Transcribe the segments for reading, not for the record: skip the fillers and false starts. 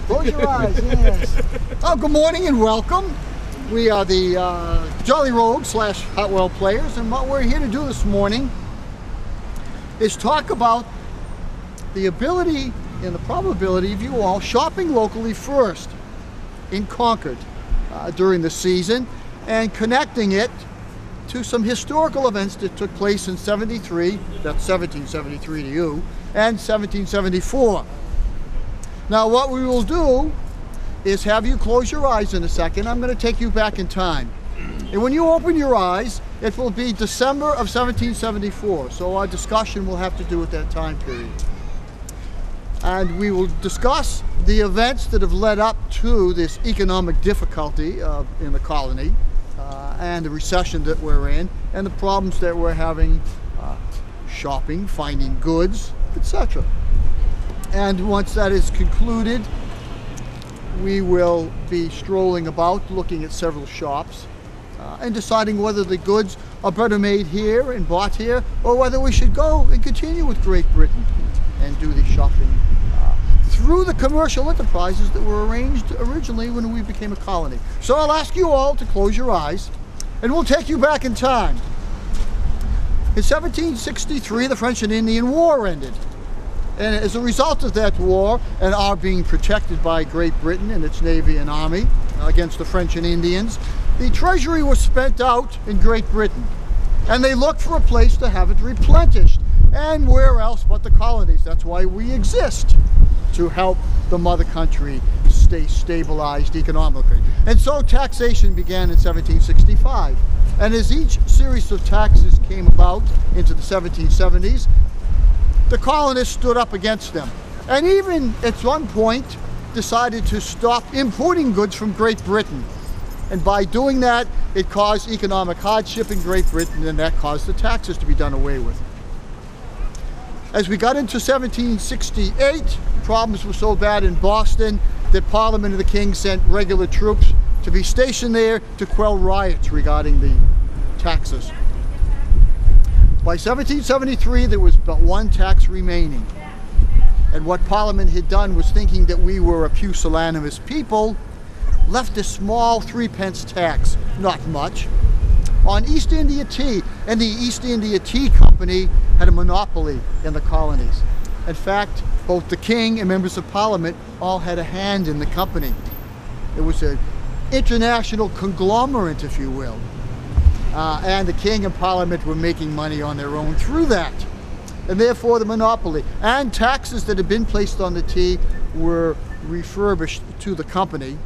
Close your eyes, yes. Oh, good morning and welcome. We are the Jolly Rouges / Hartwell players, and what we're here to do this morning is talk about the ability and the probability of you all shopping locally first in Concord during the season and connecting it to some historical events that took place in 73, that's 1773 to you, and 1774. Now what we will do is have you close your eyes in a second. I'm going to take you back in time. And when you open your eyes, it will be December of 1774. So our discussion will have to do with that time period. And we will discuss the events that have led up to this economic difficulty in the colony and the recession that we're in and the problems that we're having shopping, finding goods, etc. And once that is concluded, we will be strolling about, looking at several shops and deciding whether the goods are better made here and bought here, or whether we should go and continue with Great Britain and do the shopping through the commercial enterprises that were arranged originally when we became a colony. So I'll ask you all to close your eyes and we'll take you back in time. In 1763, the French and Indian War ended. And as a result of that war and our being protected by Great Britain and its Navy and Army against the French and Indians, the treasury was spent out in Great Britain. And they looked for a place to have it replenished. And where else but the colonies? That's why we exist, to help the mother country stay stabilized economically. And so taxation began in 1765. And as each series of taxes came about into the 1770s, the colonists stood up against them. And even at one point decided to stop importing goods from Great Britain. And by doing that, it caused economic hardship in Great Britain, and that caused the taxes to be done away with. As we got into 1768, problems were so bad in Boston that Parliament and the King sent regular troops to be stationed there to quell riots regarding the taxes. By 1773, there was but one tax remaining. And what Parliament had done was, thinking that we were a pusillanimous people, left a small 3p tax, not much, on East India tea. And the East India Tea Company had a monopoly in the colonies. In fact, both the King and members of Parliament all had a hand in the company. It was an international conglomerate, if you will. And the King and Parliament were making money on their own through that. And therefore the monopoly and taxes that had been placed on the tea were refurbished to the company,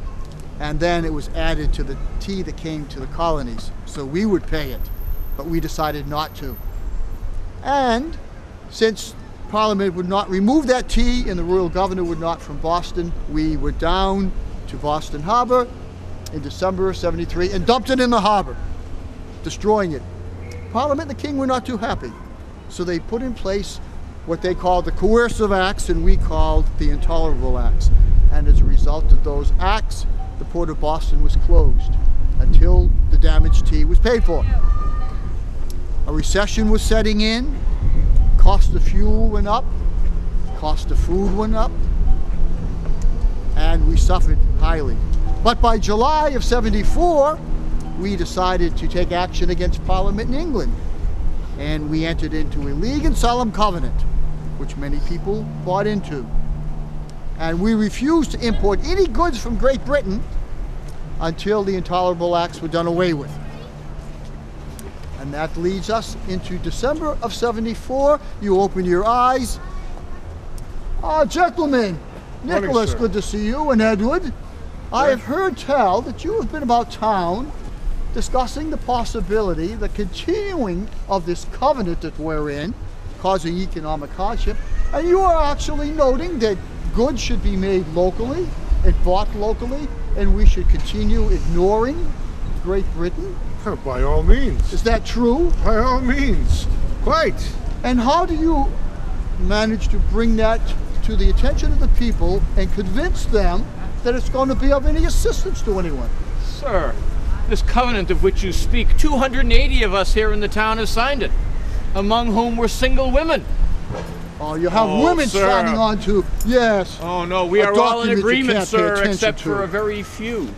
and then it was added to the tea that came to the colonies. So we would pay it, but we decided not to. And since Parliament would not remove that tea and the royal governor would not from Boston, we went down to Boston Harbor in December of 73 and dumped it in the harbor, destroying it. Parliament and the King were not too happy, so they put in place what they called the coercive acts, and we called the intolerable acts. And as a result of those acts, the port of Boston was closed until the damaged tea was paid for. A recession was setting in, cost of fuel went up, cost of food went up, and we suffered highly. But by July of 74, we decided to take action against Parliament in England. And we entered into a league and solemn covenant, which many people bought into. And we refused to import any goods from Great Britain until the intolerable acts were done away with. And that leads us into December of 74. You open your eyes. Gentlemen, Nicholas, good to see you, and Edward. I have heard tell that you have been about town discussing the possibility, the continuing of this covenant that we're in, causing economic hardship, and you are actually noting that goods should be made locally and bought locally, and we should continue ignoring Great Britain? By all means. Is that true? By all means. Quite. And how do you manage to bring that to the attention of the people and convince them that it's going to be of any assistance to anyone? Sir, this covenant of which you speak, 280 of us here in the town have signed it, among whom were single women. Oh, you have Oh, women sir. signing on to, yes. Oh no, we A are all in document you agreement, can't pay sir, attention except to. for a very few.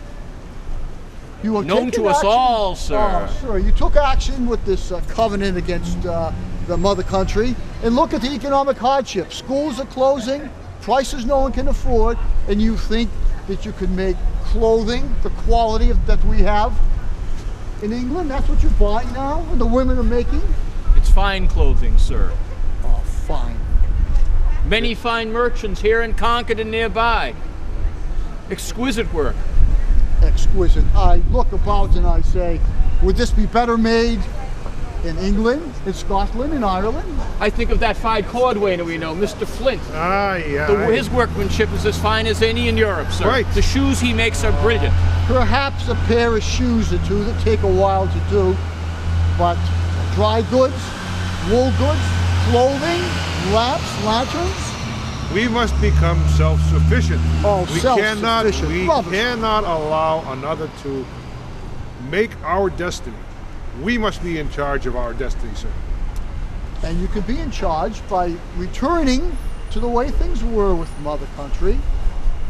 You were Known taking to us action? all, sir. Oh, sir, you took action with this covenant against the mother country. And look at the economic hardship. Schools are closing, prices no one can afford, and you think that you can make clothing the quality that we have in England? That's what you're buying now, and the women are making? It's fine clothing, sir. Oh, fine. Many fine merchants here in Concord and nearby. Exquisite work. Exquisite. I look about and I say, would this be better made in England, in Scotland, in Ireland? I think of that fine cordwainer we know, Mr. Flint. His workmanship is as fine as any in Europe, sir. Right. The shoes he makes are brilliant. Perhaps a pair of shoes or two that take a while to do, but dry goods, wool goods, clothing, lamps, lanterns. We must become self-sufficient. Oh, we self-sufficient. We Rubbish. cannot allow another to make our destiny. We must be in charge of our destiny, sir. And you can be in charge by returning to the way things were with Mother Country,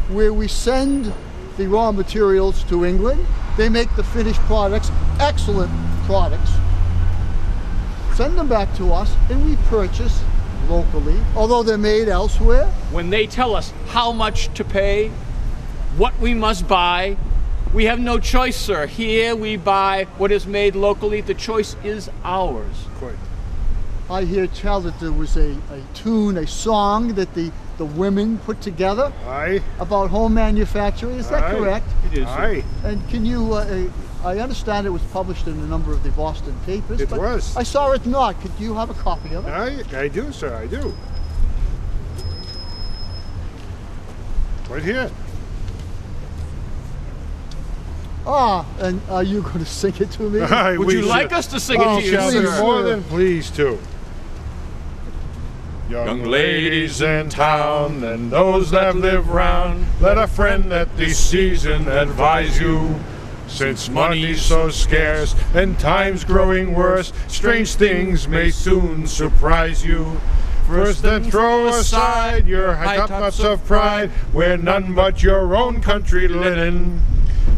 where we send the raw materials to England. They make the finished products, excellent products. Send them back to us, and we purchase locally, although they're made elsewhere. When they tell us how much to pay, what we must buy, we have no choice, sir. Here we buy what is made locally. The choice is ours. Quite. I hear tell that there was a tune, a song that the women put together Aye. about home manufacturing. Is that Aye. correct? It is, sir. Aye. And can you, I understand it was published in a number of the Boston papers. It but was. I saw it not. Could you have a copy of it? I do, sir, I do. Right here. Ah, and are you going to sing it to me? Aye, Would we you like shall- us to sing it Oh, to you, shall be please, sir? more sir. than pleased to. Young ladies in town and those that live round, let a friend at this season advise you. Since money's so scarce and time's growing worse, strange things may soon surprise you. First then throw aside your high tops of pride, wear none but your own country linen.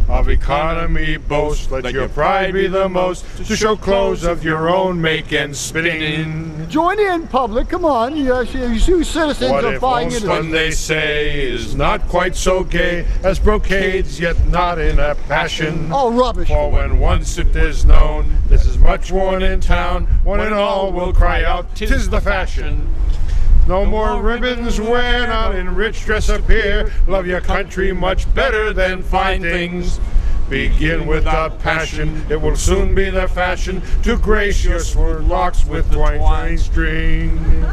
Of economy boast, let your pride be the most, to show clothes of your own make and spinning. Join in, public. Come on. You citizens What are if buying homespun it. they say is not quite so gay as brocades, yet not in a passion? Oh, rubbish. For when once it is known, this is much worn in town, one and all will cry out, 'tis the fashion. No more ribbons wear, not in rich dress appear. Love your country much better than fine things. Begin without passion, it will soon be the fashion to grace your sword locks with twine string.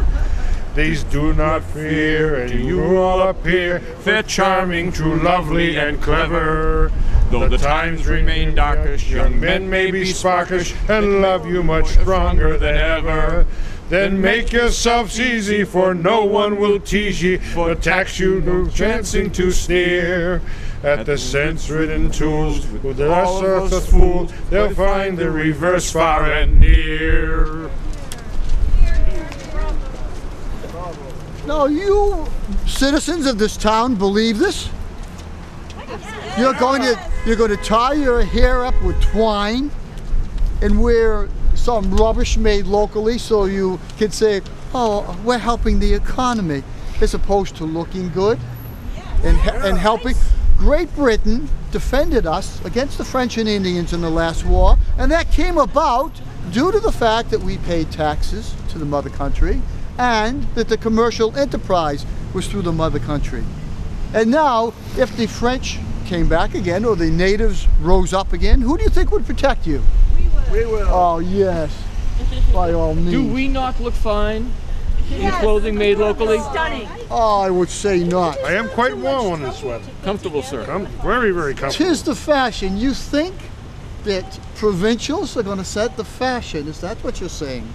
These do not fear, and you will appear fair, charming, true, lovely, and clever. Though the times remain darkish, young men may be sparkish and love you much stronger than ever. Then make yourselves easy, for no one will tease ye, for tax you no chancing to sneer. At the sense-ridden tools, with the lesser fools, they'll find the reverse far and near. Now, you citizens of this town believe this? You're going to tie your hair up with twine and wear some rubbish made locally so you can say, oh, we're helping the economy, as opposed to looking good and helping. Great Britain defended us against the French and Indians in the last war, and that came about due to the fact that we paid taxes to the mother country and that the commercial enterprise was through the mother country. And now, if the French came back again or the natives rose up again, who do you think would protect you? We will. Oh, yes, by all means. Do we not look fine in clothing made locally? Stunning. Oh, I would say not. I am quite warm on this weather. Comfortable, sir. I'm very, very comfortable. Tis the fashion. You think that provincials are going to set the fashion? Is that what you're saying?